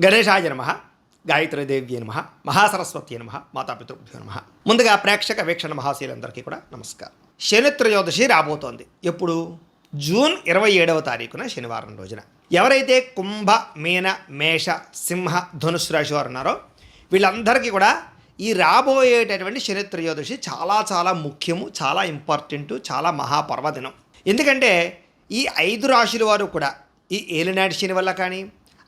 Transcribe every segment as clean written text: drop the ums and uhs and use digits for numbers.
గణేశాయ నమః, గాయత్రీదేవ్యే నమః, మహాసరస్వత్యే నమః, మాతాపితృభ్యో నమః. ముందుగా ప్రేక్షక వీక్షణ మహాశీలందరికీ కూడా నమస్కారం. శని త్రయోదశి రాబోతోంది. ఎప్పుడు? జూన్ 27వ తారీఖున శనివారం రోజున. ఎవరైతే కుంభ, మీన, మేష, సింహ, ధనుస్సు రాశి వారు ఉన్నారో వీళ్ళందరికీ కూడా ఈ రాబోయేటటువంటి శని త్రయోదశి చాలా చాలా ముఖ్యము, చాలా ఇంపార్టెంటు, చాలా మహాపర్వదినం. ఎందుకంటే ఈ 5 రాశుల వారు కూడా ఈ ఏలినాటి శని వల్ల కానీ,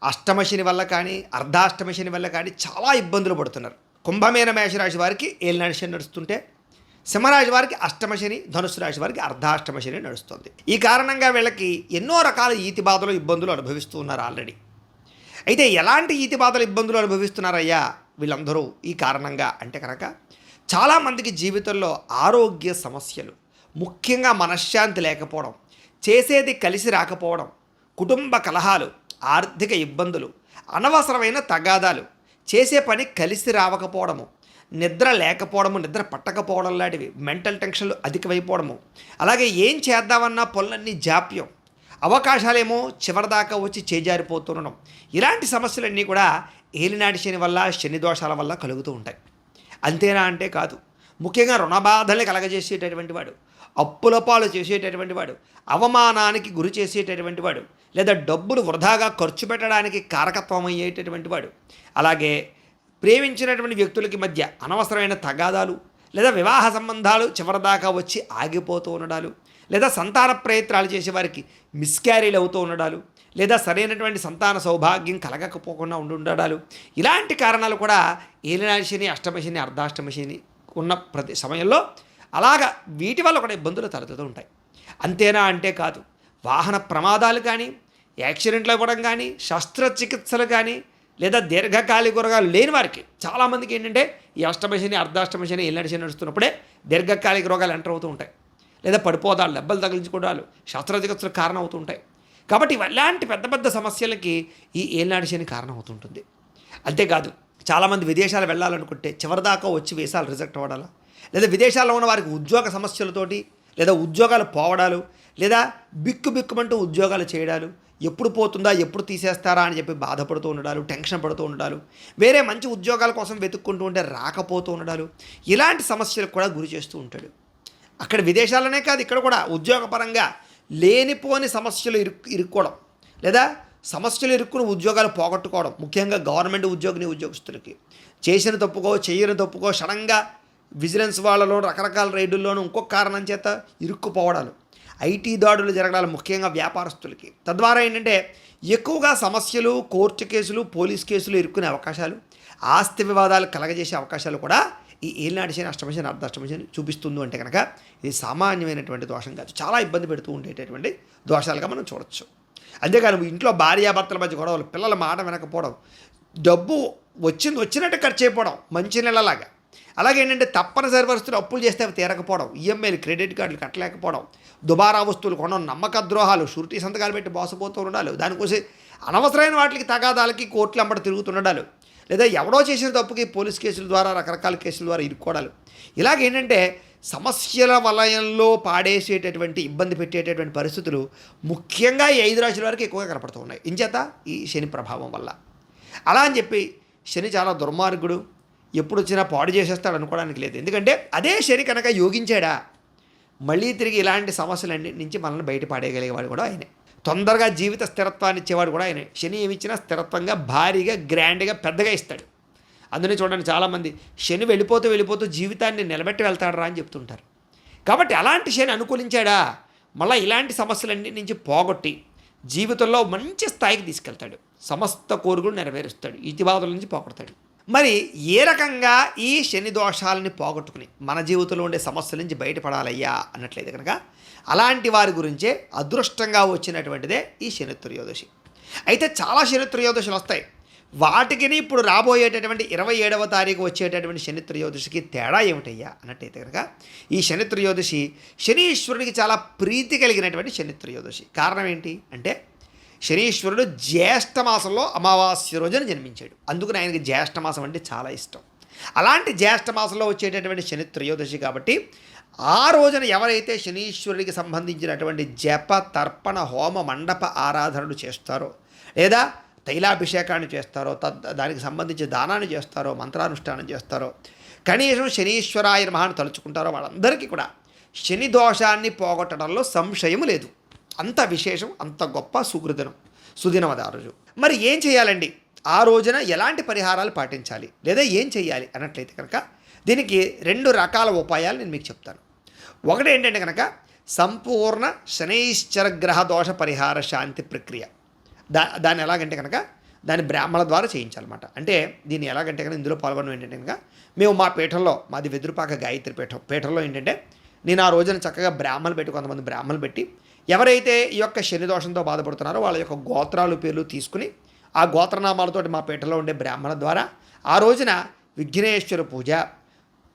అష్టమ శని వల్ల కానీ, అర్ధాష్టమ శని వల్ల కానీ చాలా ఇబ్బందులు పడుతున్నారు. కుంభమేన మేషరాశి వారికి ఏలినాటి శని నడుస్తుంటే, సింహరాశి వారికి అష్టమ శని, ధనుస్సు రాశి వారికి అర్ధాష్టమ శని నడుస్తుంది. ఈ కారణంగా వీళ్ళకి ఎన్నో రకాల ఈతి బాధలు, ఇబ్బందులు అనుభవిస్తూ ఉన్నారు ఆల్రెడీ. అయితే ఎలాంటి ఈతి బాధలు, ఇబ్బందులు అనుభవిస్తున్నారయ్యా వీళ్ళందరూ ఈ కారణంగా అంటే కనుక చాలామందికి జీవితంలో ఆరోగ్య సమస్యలు, ముఖ్యంగా మనశ్శాంతి లేకపోవడం, చేసేది కలిసి రాకపోవడం, కుటుంబ కలహాలు, ఆర్థిక ఇబ్బందులు, అనవసరమైన తగాదాలు, చేసే పని కలిసి రావకపోవడము, నిద్ర లేకపోవడము, నిద్ర పట్టకపోవడం లాంటివి, మెంటల్ టెన్షన్లు అధికమైపోవడము, అలాగే ఏం చేద్దామన్నా పనులన్నీ జాప్యం, అవకాశాలేమో చివరిదాకా వచ్చి చేజారిపోతుండడం, ఇలాంటి సమస్యలన్నీ కూడా ఏలినాటి శని వల్ల, శని దోషాల వల్ల కలుగుతూ ఉంటాయి. అంతేనా అంటే కాదు. ముఖ్యంగా రుణబాధల్ని కలగజేసేటటువంటి వాడు, అప్పుల పాలు చేసేటటువంటి వాడు, అవమానానికి గురి చేసేటటువంటి వాడు, లేదా డబ్బులు వృధాగా ఖర్చు పెట్టడానికి కారకత్వం అయ్యేటటువంటి వాడు, అలాగే ప్రేమించినటువంటి వ్యక్తులకి మధ్య అనవసరమైన తగాదాలు లేదా వివాహ సంబంధాలు చివరిదాకా వచ్చి ఆగిపోతూ ఉండడాలు, లేదా సంతాన ప్రయత్నాలు చేసేవారికి మిస్క్యారీలు అవుతూ ఉండడాలు, లేదా సరైనటువంటి సంతాన సౌభాగ్యం కలగకపోకుండా ఉండడాలు, ఇలాంటి కారణాలు కూడా ఏలినాటి శని, అష్టమ శని, అర్ధాష్టమ శని ఉన్న ప్రతి సమయంలో అలాగా వీటి వల్ల కూడా ఇబ్బందులు తలెత్తుతూ ఉంటాయి. అంతేనా అంటే కాదు. వాహన ప్రమాదాలు కానీ, యాక్సిడెంట్లు అవ్వడం కానీ, శస్త్రచికిత్సలు కానీ, లేదా దీర్ఘకాలిక రోగాలు లేని వారికి చాలామందికి ఏంటంటే ఈ అష్టమ శని, అర్ధాష్టమ శని, ఏలినాటి శని నడుస్తున్నప్పుడే దీర్ఘకాలిక రోగాలు ఎంటర్ అవుతూ ఉంటాయి, లేదా పడిపోదాలు, దెబ్బలు తగిలించుకోవడాలు, శస్త్రచికిత్సలు కారణం అవుతూ ఉంటాయి. కాబట్టి ఇలాంటి పెద్ద పెద్ద సమస్యలకి ఈ ఏలినాటి శని కారణం అవుతుంటుంది. అంతేకాదు, చాలామంది విదేశాలు వెళ్ళాలనుకుంటే చివరిదాకా వచ్చి వీసాలు రిజెక్ట్ అవ్వడాలా, లేదా విదేశాల్లో ఉన్న వారికి ఉద్యోగ సమస్యలతోటి, లేదా ఉద్యోగాలు పోవడాలు, లేదా బిక్కుమంటూ ఉద్యోగాలు చేయడాలు, ఎప్పుడు పోతుందా, ఎప్పుడు తీసేస్తారా అని చెప్పి బాధపడుతూ ఉండడాలు, టెన్షన్ పడుతూ ఉండడాలు, వేరే మంచి ఉద్యోగాల కోసం వెతుక్కుంటూ ఉంటే రాకపోతూ ఉండడాలు, ఇలాంటి సమస్యలకు కూడా గురి చేస్తూ ఉంటాడు. అక్కడ విదేశాలనే కాదు, ఇక్కడ కూడా ఉద్యోగపరంగా లేనిపోని సమస్యలు ఇరుక్కోవడం, లేదా సమస్యలు ఇరుక్కుని ఉద్యోగాలు పోగొట్టుకోవడం, ముఖ్యంగా గవర్నమెంట్ ఉద్యోగస్తులకి చేసిన తప్పుకో, చేయని తప్పుకో సడన్గా విజిలెన్స్ వాళ్ళలో రకరకాల రైడుల్లోనూ ఇంకొక కారణం చేత ఇరుక్కుపోవడాలు, ఐటీ దాడులు జరగడాలు, ముఖ్యంగా వ్యాపారస్తులకి. తద్వారా ఏంటంటే ఎక్కువగా సమస్యలు, కోర్టు కేసులు, పోలీస్ కేసులు ఇరుక్కునే అవకాశాలు, ఆస్తి వివాదాలు కలగజేసే అవకాశాలు కూడా ఈ ఏలినాటి శని, అష్టమ శని, అర్ధాష్టమ శని చూపిస్తుంది. అంటే కనుక ఇది సామాన్యమైనటువంటి దోషం కాదు, చాలా ఇబ్బంది పెడుతూ ఉండేటటువంటి దోషాలుగా మనం చూడొచ్చు. అంతేకాదు, ఇంట్లో భార్యాభర్తల మధ్య గొడవలు, పిల్లల మాట వినకపోవడం, డబ్బు వచ్చినట్టు ఖర్చు అయిపోవడం మంచి నెలలాగా, అలాగే ఏంటంటే తప్పనిసరి పరిస్థితులు అప్పులు చేస్తే అవి తీరకపోవడం, ఈఎంఐలు, క్రెడిట్ కార్డులు కట్టలేకపోవడం, దుబారా వస్తువులు కొనడం, నమ్మక ద్రోహాలు, షూరిటీ సంతకాలు పెట్టి మోసపోతూ ఉండాలి, దానికోసం అనవసరమైన వాటికి తగాదాలకి కోర్టులు అంబడి తిరుగుతుండాలి, లేదా ఎవడో చేసిన తప్పుకి పోలీస్ కేసుల ద్వారా, రకరకాల కేసుల ద్వారా ఇరుక్కోవడాలు, ఇలాగేంటంటే సమస్యల వలయంలో పాడేసేటటువంటి, ఇబ్బంది పెట్టేటటువంటి పరిస్థితులు ముఖ్యంగా ఈ 5 రాశుల వరకు ఎక్కువగా కనపడుతూ ఉన్నాయి. ఇంచేత ఈ శని ప్రభావం వల్ల. అలా అని చెప్పి శని చాలా దుర్మార్గుడు, ఎప్పుడు వచ్చినా పాడు చేసేస్తాడు అనుకోవడానికి లేదు. ఎందుకంటే అదే శని కనుక యోగించాడా మళ్ళీ తిరిగి ఇలాంటి సమస్యలన్నింటి నుంచి మనల్ని బయటపడేయగలిగేవాడు కూడా ఆయనే. తొందరగా జీవిత స్థిరత్వాన్ని ఇచ్చేవాడు కూడా ఆయనే. శని ఏమిచ్చినా స్థిరత్వంగా, భారీగా, గ్రాండ్గా, పెద్దగా ఇస్తాడు. అందులో చూడండి, చాలామంది శని వెళ్ళిపోతూ జీవితాన్ని నిలబెట్టి వెళ్తాడు రా అని చెప్తుంటారు. కాబట్టి అలాంటి శని అనుకూలించాడా మళ్ళీ ఇలాంటి సమస్యలన్నింటి నుంచి పోగొట్టి జీవితంలో మంచి స్థాయికి తీసుకెళ్తాడు, సమస్త కోరికలు నెరవేరుస్తాడు, ఈతిబాధల నుంచి పోగొడతాడు. మరి ఏ రకంగా ఈ శని దోషాలని పోగొట్టుకుని మన జీవితంలో ఉండే సమస్యల నుంచి బయటపడాలయ్యా అన్నట్లయితే కనుక అలాంటి వారి గురించే అదృష్టంగా వచ్చినటువంటిదే ఈ శని త్రయోదశి. అయితే చాలా శని త్రయోదశులు వస్తాయి. వాటికి ఇప్పుడు రాబోయేటటువంటి 27వ తారీఖు వచ్చేటటువంటి శని త్రయోదశికి తేడా ఏమిటయ్యా అన్నట్టయితే కనుక ఈ శని త్రయోదశి శనీశ్వరునికి చాలా ప్రీతి కలిగినటువంటి శని త్రయోదశి. కారణం ఏంటి అంటే శనీశ్వరుడు జ్యేష్ఠమాసంలో అమావాస్య రోజున జన్మించాడు. అందుకని ఆయనకి జ్యేష్ఠమాసం అంటే చాలా ఇష్టం. అలాంటి జ్యేష్ఠమాసంలో వచ్చేటటువంటి శని త్రయోదశి కాబట్టి ఆ రోజున ఎవరైతే శనీశ్వరుడికి సంబంధించినటువంటి జప, తర్పణ, హోమ, మండప ఆరాధనలు చేస్తారో, లేదా తైలాభిషేకాన్ని చేస్తారో దానికి సంబంధించి దానాన్ని చేస్తారో మంత్రానుష్ఠానం చేస్తారో కనీసం శనీశ్వరాయ నమః అని తలుచుకుంటారో వాళ్ళందరికీ కూడా శని దోషాన్ని పోగొట్టడంలో సంశయం లేదు. అంత విశేషం, అంత గొప్ప సుదినం అది ఆ రోజు. మరి ఏం చేయాలండి, ఆ రోజున ఎలాంటి పరిహారాలు పాటించాలి లేదా ఏం చేయాలి అన్నట్లయితే కనుక దీనికి 2 రకాల ఉపాయాలు నేను మీకు చెప్తాను. ఒకటి ఏంటంటే కనుక సంపూర్ణ శనైశ్చర గ్రహ దోష పరిహార శాంతి ప్రక్రియ. దాన్ని ఎలాగంటే కనుక దాన్ని బ్రాహ్మణ ద్వారా చేయించాలన్నమాట. అంటే దీన్ని ఎలాగంటే కనుక ఇందులో పాల్గొనడం ఏంటంటే కనుక మేము మా పీఠంలో, మాది వెదురుపాక గాయత్రి పీఠంలో ఏంటంటే నేను ఆ రోజున చక్కగా కొంతమంది బ్రాహ్మణులు పెట్టి ఎవరైతే ఈ యొక్క శని దోషంతో బాధపడుతున్నారో వాళ్ళ యొక్క గోత్రాలు పేర్లు తీసుకుని ఆ గోత్రనామాలతోటి మా పీఠంలో ఉండే బ్రాహ్మణ ద్వారా ఆ రోజున విఘ్నేశ్వర పూజ,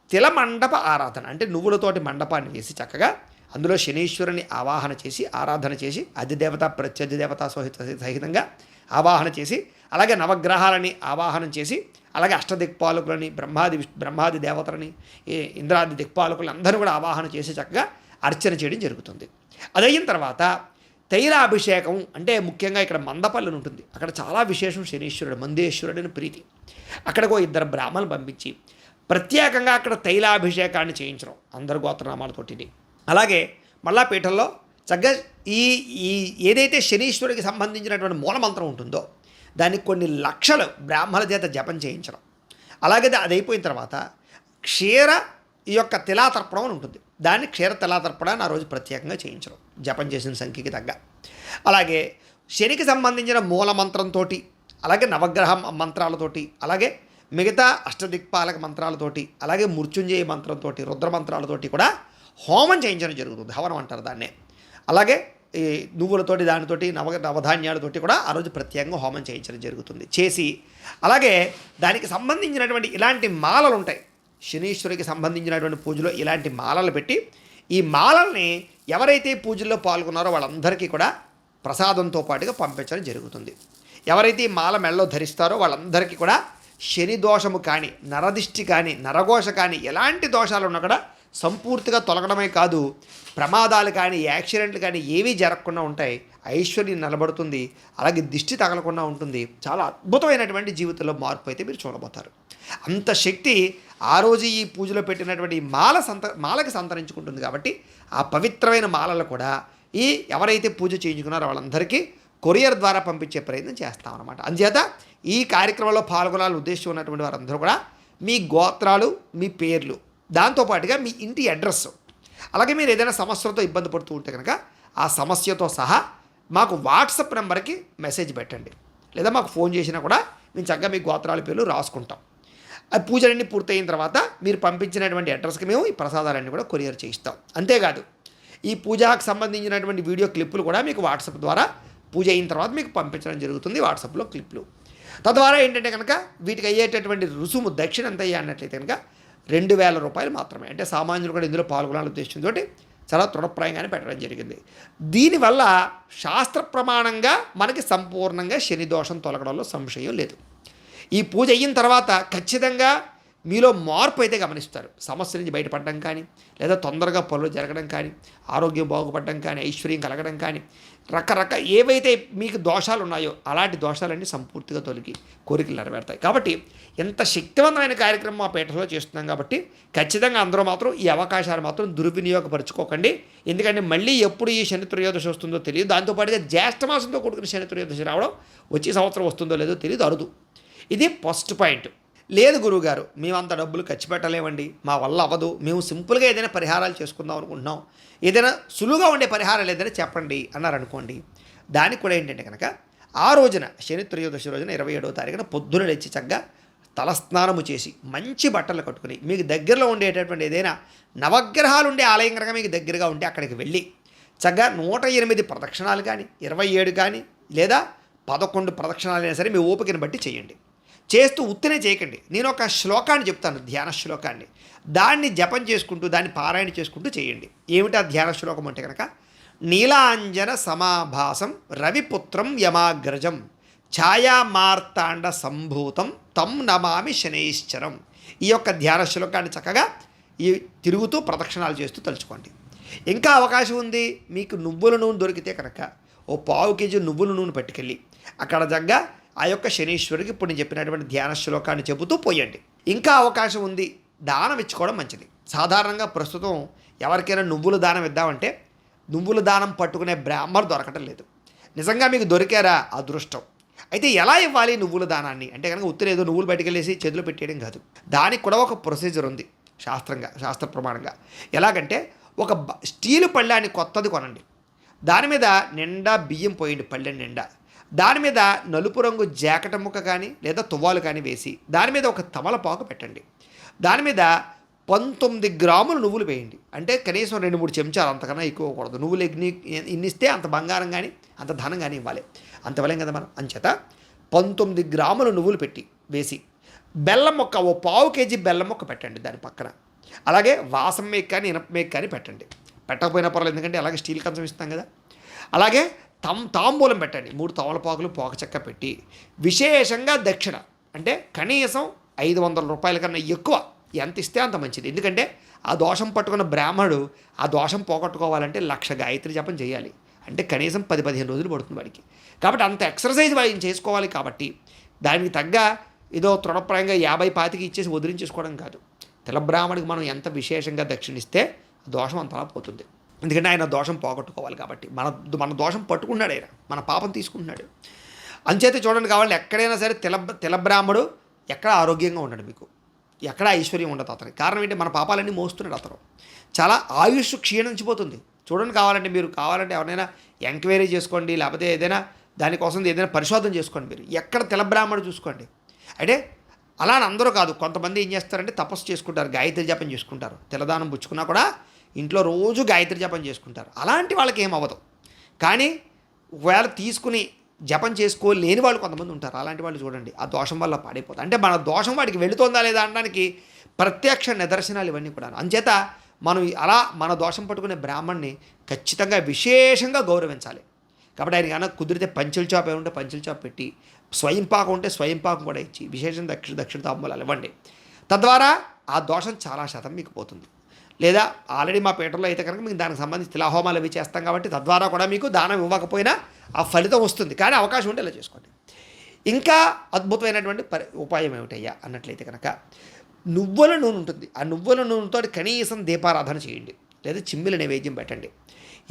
తిల మండప ఆరాధన, అంటే నువ్వులతోటి మండపాన్ని వేసి చక్కగా అందులో శనీశ్వరుని ఆవాహన చేసి ఆరాధన చేసి అధిదేవత ప్రత్యధిదేవత సహితంగా ఆవాహన చేసి అలాగే నవగ్రహాలని ఆవాహనం చేసి అలాగే అష్టదిక్పాలకులని బ్రహ్మాది దేవతలని ఇంద్రాది దిక్పాలకులని అందరూ కూడా ఆవాహన చేసి చక్కగా అర్చన చేయడం జరుగుతుంది. అదయిన తర్వాత తైలాభిషేకం, అంటే ముఖ్యంగా ఇక్కడ మందపల్లిని ఉంటుంది, అక్కడ చాలా విశేషం శనీశ్వరుడు మందేశ్వరుడిని ప్రీతి. అక్కడికో 2 బ్రాహ్మణులు పంపించి ప్రత్యేకంగా అక్కడ తైలాభిషేకాన్ని చేయించడం అందరు గోత్రనామాలతోటి. అలాగే మళ్ళా పీఠంలో చక్కగా ఈ ఏదైతే శనీశ్వరుడికి సంబంధించినటువంటి మూలమంత్రం ఉంటుందో దానికి కొన్ని లక్షలు బ్రాహ్మణుల చేత జపం చేయించడం. అలాగే అది అయిపోయిన తర్వాత ఈ యొక్క తిలాతర్పణం అని ఉంటుంది, దాన్ని క్షీర తిలాతర్పణాన్ని ఆ రోజు ప్రత్యేకంగా చేయించడం జపం చేసిన సంఖ్యకి తగ్గ. అలాగే శనికి సంబంధించిన మూలమంత్రంతో, అలాగే నవగ్రహ మంత్రాలతోటి, అలాగే మిగతా అష్టదిక్పాలక మంత్రాలతోటి, అలాగే మృత్యుంజయ మంత్రంతో, రుద్రమంత్రాలతోటి కూడా హోమం చేయించడం జరుగుతుంది. హవనం అంటారు దాన్నే. అలాగే ఈ నువ్వులతోటి దానితోటి నవధాన్యాలతోటి కూడా ఆ రోజు ప్రత్యేకంగా హోమం చేయించడం జరుగుతుంది. చేసి అలాగే దానికి సంబంధించినటువంటి ఇలాంటి మాలలు ఉంటాయి, శనీశ్వరికి సంబంధించినటువంటి పూజలో ఇలాంటి మాలలు పెట్టి ఈ మాలల్ని ఎవరైతే పూజల్లో పాల్గొన్నారో వాళ్ళందరికీ కూడా ప్రసాదంతో పాటుగా పంపించడం జరుగుతుంది. ఎవరైతే ఈ మాల మెళ్ళలో ధరిస్తారో వాళ్ళందరికీ కూడా శని దోషము కానీ, నరదిష్టి కానీ, నరఘోష కానీ, ఎలాంటి దోషాలు ఉన్నా కూడా సంపూర్తిగా తొలగడమే కాదు, ప్రమాదాలు కానీ యాక్సిడెంట్లు కానీ ఏవీ జరగకుండా ఉంటాయి, ఐశ్వర్యం నిలబడుతుంది, అలాగే దిష్టి తగలకుండా ఉంటుంది. చాలా అద్భుతమైనటువంటి జీవితంలో మార్పు అయితే మీరు చూడబోతారు. అంత శక్తి ఆ రోజు ఈ పూజలో పెట్టినటువంటి మాలకి సంతరించుకుంటుంది. కాబట్టి ఆ పవిత్రమైన మాలలు కూడా ఎవరైతే పూజ చేయించుకున్నారో వాళ్ళందరికీ కొరియర్ ద్వారా పంపించే ప్రయత్నం చేస్తామన్నమాట. అందుచేత ఈ కార్యక్రమంలో పాల్గొనాలని ఉద్దేశం ఉన్నటువంటి వారందరూ కూడా మీ గోత్రాలు, మీ పేర్లు, దాంతోపాటుగా మీ ఇంటి అడ్రస్, అలాగే మీరు ఏదైనా సమస్యలతో ఇబ్బంది పడుతూ ఉంటే కనుక ఆ సమస్యతో సహా మాకు వాట్సాప్ నెంబర్కి మెసేజ్ పెట్టండి, లేదా మాకు ఫోన్ చేసినా కూడా మేము చక్కగా మీ గోత్రాల పేర్లు రాసుకుంటాం. ఆ పూజలన్నీ పూర్తయిన తర్వాత మీరు పంపించినటువంటి అడ్రస్కి మేము ఈ ప్రసాదాలన్నీ కూడా కొరియర్ చేయిస్తాం. అంతేకాదు ఈ పూజకు సంబంధించినటువంటి వీడియో క్లిప్పులు కూడా మీకు వాట్సాప్ ద్వారా పూజ అయిన తర్వాత మీకు పంపించడం జరుగుతుంది, వాట్సాప్లో క్లిప్లు. తద్వారా ఏంటంటే కనుక వీటికి అయ్యేటటువంటి రుసుము దక్షిణ ఎంత అయ్యా అన్నట్లయితే కనుక 2,000 రూపాయలు మాత్రమే. అంటే సామాన్యులు కూడా ఇందులో పాల్గొనాలని ఉద్దేశంతో చాలా తృణప్రాయంగానే పెట్టడం జరిగింది. దీనివల్ల శాస్త్ర ప్రమాణంగా మనకి సంపూర్ణంగా శని దోషం తొలగడంలో సంశయం లేదు. ఈ పూజ అయిన తర్వాత ఖచ్చితంగా మీలో మార్పు అయితే గమనిస్తారు. సమస్య నుంచి బయటపడడం కానీ, లేదా తొందరగా పనులు జరగడం కానీ, ఆరోగ్యం బాగుపడడం కానీ, ఐశ్వర్యం కలగడం కానీ, రకరకాల ఏవైతే మీకు దోషాలు ఉన్నాయో అలాంటి దోషాలన్నీ సంపూర్తిగా తొలగి కోరికలు నెరవేరుతాయి. కాబట్టి ఎంత శక్తివంతమైన కార్యక్రమం మా పీఠంలో చేస్తున్నాం కాబట్టి ఖచ్చితంగా అందరూ మాత్రం ఈ అవకాశాలు మాత్రం దుర్వినియోగపరచుకోకండి. ఎందుకంటే మళ్ళీ ఎప్పుడు ఈ శని త్రయోదశి వస్తుందో తెలియదు. దాంతోపాటుగా జ్యేష్ఠ మాసంతో కూడుకున్న శని త్రయోదశి రావడం వచ్చే సంవత్సరం వస్తుందో లేదో తెలియదు, అరుదు. ఇది ఫస్ట్ పాయింట్. లేదు గురువుగారు, మేము అంత డబ్బులు ఖర్చు పెట్టలేమండి, మా వల్ల అవ్వదు, మేము సింపుల్గా ఏదైనా పరిహారాలు చేసుకుందాం అనుకుంటున్నాం, ఏదైనా సులువుగా ఉండే పరిహారాలు ఏదైనా చెప్పండి అన్నారనుకోండి. దానికి కూడా ఏంటంటే కనుక ఆ రోజున శని త్రయోదశి రోజున 27వ తారీఖున పొద్దున లేచి చక్కగా తలస్నానము చేసి మంచి బట్టలు కట్టుకుని మీకు దగ్గరలో ఉండేటటువంటి ఏదైనా నవగ్రహాలు ఉండే ఆలయం కనుక మీకు దగ్గరగా ఉంటే అక్కడికి వెళ్ళి చక్కగా 108 ప్రదక్షిణాలు కానీ, 27 కానీ, లేదా 11 ప్రదక్షిణాలు అయినా సరే మీ ఓపికను బట్టి చేయండి. చేస్తూ ఉత్తనే చేయకండి. నేను ఒక శ్లోకాన్ని చెప్తాను, ధ్యాన శ్లోకాన్ని, దాన్ని జపం చేసుకుంటూ దాన్ని పారాయణ చేసుకుంటూ చేయండి. ఏమిటా ధ్యాన శ్లోకం అంటే కనుక నీలాంజన సమాభాసం రవిపుత్రం యమాగ్రజం ఛాయామార్తాండ సంభూతం తం నమామి శనైశ్చరం. ఈ యొక్క ధ్యాన శ్లోకాన్ని చక్కగా తిరుగుతూ ప్రదక్షిణాలు చేస్తూ తలుచుకోండి. ఇంకా అవకాశం ఉంది, మీకు నువ్వుల నూనె దొరికితే కనుక ఓ 1/4 కేజీ నువ్వుల నూనె పట్టుకెళ్ళి అక్కడ జగ్గా ఆ యొక్క శనీశ్వరుడికి ఇప్పుడు నేను చెప్పినటువంటి ధ్యాన శ్లోకాన్ని చెబుతూ పోయండి. ఇంకా అవకాశం ఉంది, దానం ఇచ్చుకోవడం మంచిది. సాధారణంగా ప్రస్తుతం ఎవరికైనా నువ్వుల దానం ఇద్దామంటే నువ్వుల దానం పట్టుకునే బ్రాహ్మణుడు దొరకటం లేదు. నిజంగా మీకు దొరికారా అదృష్టం. అయితే ఎలా ఇవ్వాలి నువ్వుల దానాన్ని అంటే కనుక ఉత్తరేదో నువ్వులు బయటకెళ్ళేసి చేతిలో పెట్టేయడం కాదు. దానికి కూడా ఒక ప్రొసీజర్ ఉంది శాస్త్ర ప్రమాణంగా. ఎలాగంటే ఒక స్టీలు పళ్ళాన్ని కొత్తది కొనండి, దాని మీద నిండా బియ్యం పోయండి, పళ్ళెం నిండా. దాని మీద నలుపు రంగు జాకెట్ ముక్క కానీ లేదా తువ్వాలు కానీ వేసి దాని మీద ఒక తమలపాకు పెట్టండి. దాని మీద 19 గ్రాములు నువ్వులు వేయండి. అంటే కనీసం 2-3 చెంచాలు, అంతకన్నా ఎక్కువ కూడదు. నువ్వులు ఇన్నిస్తే అంత బంగారం కానీ అంత ధనం కానీ ఇవ్వాలి. అంత ఇవ్వలేం కదా మనం. అంచేత 19 గ్రాములు నువ్వులు పెట్టి వేసి బెల్లం మొక్క, ఓ పావు కేజీ బెల్లం మొక్క పెట్టండి దాని పక్కన. అలాగే వాసం మేక్ కానీ ఇనప మేక్ కానీ పెట్టండి. పెట్టకపోయినా పర్లేదు, ఎందుకంటే అలాగే స్టీల్ కంచం ఇస్తాం కదా. అలాగే తాంబూలం పెట్టండి. 3 తమలపాకులు పోక చెక్క పెట్టి విశేషంగా దక్షిణ అంటే కనీసం 500 రూపాయల కన్నా ఎక్కువ ఎంత ఇస్తే అంత మంచిది. ఎందుకంటే ఆ దోషం పట్టుకున్న బ్రాహ్మణుడు ఆ దోషం పోగొట్టుకోవాలంటే 1,00,000 గాయత్రి జపం చేయాలి. అంటే కనీసం 10-15 రోజులు పడుతుంది వాడికి. కాబట్టి అంత ఎక్సర్సైజ్ వాడిని చేసుకోవాలి. కాబట్టి దానికి తగ్గ ఏదో తృణప్రాయంగా 50-25 ఇచ్చేసి వదిలించేసుకోవడం కాదు. తెలబ్రాహ్మడికి మనం ఎంత విశేషంగా దక్షిణిస్తే దోషం అంతలా పోతుంది. ఎందుకంటే ఆయన దోషం పోగొట్టుకోవాలి. కాబట్టి మన దోషం పట్టుకున్నాడు, ఆయన మన పాపం తీసుకుంటున్నాడు. అంచేత చూడండి, కావాలి ఎక్కడైనా సరే తెలబ్రాహ్మడు ఎక్కడ ఆరోగ్యంగా ఉండడు, మీకు ఎక్కడ ఐశ్వర్యం ఉండదు అతనికి. కారణం ఏంటి? మన పాపాలన్నీ మోస్తున్నాడు అతను. చాలా ఆయుష్ క్షీణించిపోతుంది. చూడండి, కావాలంటే ఎవరైనా ఎంక్వైరీ చేసుకోండి, లేకపోతే ఏదైనా దానికోసం ఏదైనా పరిశోధన చేసుకోండి. మీరు ఎక్కడ తెలబ్రాహ్మడు చూసుకోండి. అంటే అలా అని అందరూ కాదు, కొంతమంది ఏం చేస్తారంటే తపస్సు చేసుకుంటారు, గాయత్రి జపం చేసుకుంటారు. తెల్లదానం పుచ్చుకున్నా కూడా ఇంట్లో రోజు గాయత్రి జపం చేసుకుంటారు. అలాంటి వాళ్ళకి ఏం అవ్వదు. కానీ ఒకవేళ తీసుకుని జపం చేసుకోలేని వాళ్ళు కొంతమంది ఉంటారు. అలాంటి వాళ్ళు చూడండి, ఆ దోషం వల్ల పాడైపోతుంది. అంటే మన దోషం వాడికి వెళుతుందా లేదా అనడానికి ప్రత్యక్ష నిదర్శనాలు ఇవన్నీ కూడా. అంచేత మనం అలా మన దోషం పట్టుకునే బ్రాహ్మణ్ణి ఖచ్చితంగా విశేషంగా గౌరవించాలి. కాబట్టి ఆయన కనుక కుదిరితే పంచుల చాప్ ఏముంటే పంచుల చాప్ పెట్టి, స్వయంపాకం ఉంటే స్వయంపాకం కూడా ఇచ్చి విశేషం దక్షిణ తాంబూలాలు ఇవ్వండి. తద్వారా ఆ దోషం చాలా శాతం మీకు పోతుంది. లేదా ఆల్రెడీ మా పీఠంలో అయితే కనుక మీకు దానికి సంబంధించి తిలాహోమాలు అవి చేస్తాం కాబట్టి తద్వారా కూడా మీకు దానం ఇవ్వకపోయినా ఆ ఫలితం వస్తుంది. కానీ అవకాశం ఉంటే ఇలా చేసుకోండి. ఇంకా అద్భుతమైనటువంటి ఉపాయం ఏమిటయ్యా అన్నట్లయితే కనుక నువ్వుల నూనె ఉంటుంది. ఆ నువ్వుల నూనెతో కనీసం దీపారాధన చేయండి, లేదా చిమ్మిల నైవేద్యం పెట్టండి.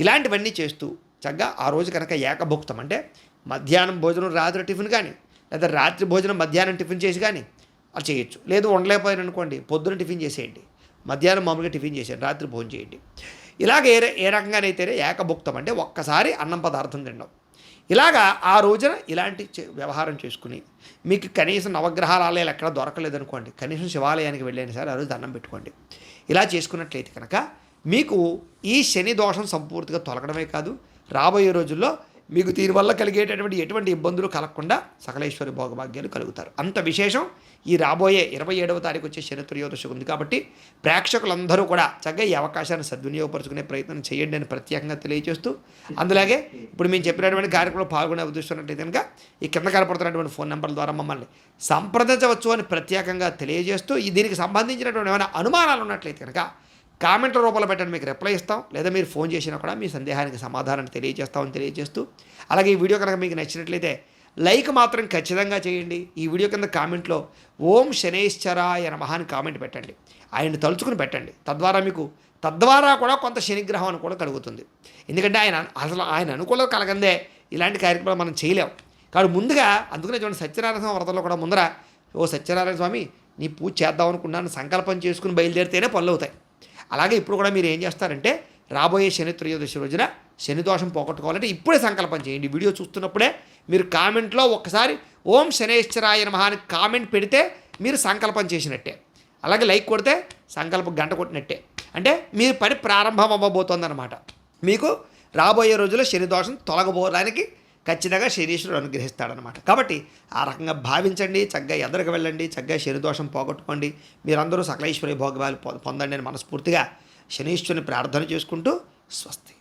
ఇలాంటివన్నీ చేస్తూ చక్కగా ఆ రోజు కనుక ఏకభుక్తం అంటే మధ్యాహ్నం భోజనం రాత్రి టిఫిన్ కానీ, లేదా రాత్రి భోజనం మధ్యాహ్నం టిఫిన్ చేసి కానీ అది చేయొచ్చు. లేదు ఉండలేకపోయాను అనుకోండి, పొద్దున టిఫిన్ చేసేయండి, మధ్యాహ్నం మామూలుగా టిఫిన్ చేసేయండి, రాత్రి భోజనం చేయండి. ఇలాగ ఏ రకంగానైతేనే ఏకభుక్తం అంటే ఒక్కసారి అన్నం పదార్థం తినడం. ఇలాగా ఆ రోజున ఇలాంటి వ్యవహారం చేసుకుని మీకు కనీసం నవగ్రహాల ఆలయాలు ఎక్కడ దొరకలేదనుకోండి, కనీసం శివాలయానికి వెళ్ళైనా సరే ఆ రోజు దండం పెట్టుకోండి. ఇలా చేసుకున్నట్లయితే కనుక మీకు ఈ శని దోషం సంపూర్తిగా తొలగడమే కాదు, రాబోయే రోజుల్లో మీకు దీనివల్ల కలిగేటటువంటి ఎటువంటి ఇబ్బందులు కలగకుండా సకలేశ్వరి భోగభాగ్యాలు కలుగుతారు. అంత విశేషం ఈ రాబోయే 27వ తారీఖు వచ్చే శని త్రయోదశి ఉంది. కాబట్టి ప్రేక్షకులందరూ కూడా చక్కగా ఈ అవకాశాన్ని సద్వినియోగపరుచుకునే ప్రయత్నం చేయండి అని ప్రత్యేకంగా తెలియజేస్తూ, అందులాగే ఇప్పుడు మేము చెప్పినటువంటి కార్యక్రమంలో పాల్గొనే ఉద్దేశిస్తున్నట్లయితే కనుక ఈ కింద కనపడుతున్నటువంటి ఫోన్ నెంబర్ల ద్వారా మమ్మల్ని సంప్రదించవచ్చు అని ప్రత్యేకంగా తెలియజేస్తూ, దీనికి సంబంధించినటువంటి ఏమైనా అనుమానాలు ఉన్నట్లయితే కనుక కామెంట్ల రూపంలో పెట్టండి, మీకు రిప్లై ఇస్తాం. లేదా మీరు ఫోన్ చేసినా కూడా మీ సందేహానికి సమాధానాన్ని తెలియజేస్తామని తెలియజేస్తూ, అలాగే ఈ వీడియో కనుక మీకు నచ్చినట్లయితే లైక్ మాత్రం ఖచ్చితంగా చేయండి. ఈ వీడియో కింద కామెంట్లో ఓం శనైశ్చరాయ నమః అని కామెంట్ పెట్టండి, ఆయన్ని తలుచుకుని పెట్టండి. తద్వారా కూడా కొంత శనిగ్రహం అనుకూలం కలుగుతుంది. ఎందుకంటే ఆయన అనుకూలం కలగందే ఇలాంటి కార్యక్రమాలు మనం చేయలేం. కాబట్టి ముందుగా అందుకనే చూడండి, సత్యనారాయణ వ్రతంలో కూడా ముందర ఓ సత్యనారాయణ స్వామి నీ పూజ చేద్దాం అనుకున్నాను సంకల్పం చేసుకుని బయలుదేరితేనే పనులు అవుతాయి. అలాగే ఇప్పుడు కూడా మీరు ఏం చేస్తారంటే రాబోయే శని త్రయోదశి రోజున శని దోషం పోగొట్టుకోవాలంటే ఇప్పుడే సంకల్పం చేయండి. వీడియో చూస్తున్నప్పుడే మీరు కామెంట్లో ఒక్కసారి ఓం శనైశ్చరాయ నమః అని కామెంట్ పెడితే మీరు సంకల్పం చేసినట్టే. అలాగే లైక్ కొడితే సంకల్పం గంట కొట్టినట్టే. అంటే మీరు పని ప్రారంభం అవ్వబోతోందన్నమాట. మీకు రాబోయే రోజుల్లో శని దోషం తొలగబోడానికి ఖచ్చితంగా శనీశ్వరుడు అనుగ్రహిస్తాడనమాట. కాబట్టి ఆ రకంగా భావించండి, చక్కగా ఎదరికి వెళ్ళండి, చక్కగా శని దోషం పోగొట్టుకోండి. మీరందరూ సకలేశ్వరి భోగభాగాలు పొందండి అని మనస్ఫూర్తిగా శనీశ్వరుని ప్రార్థన చేసుకుంటూ స్వస్తి.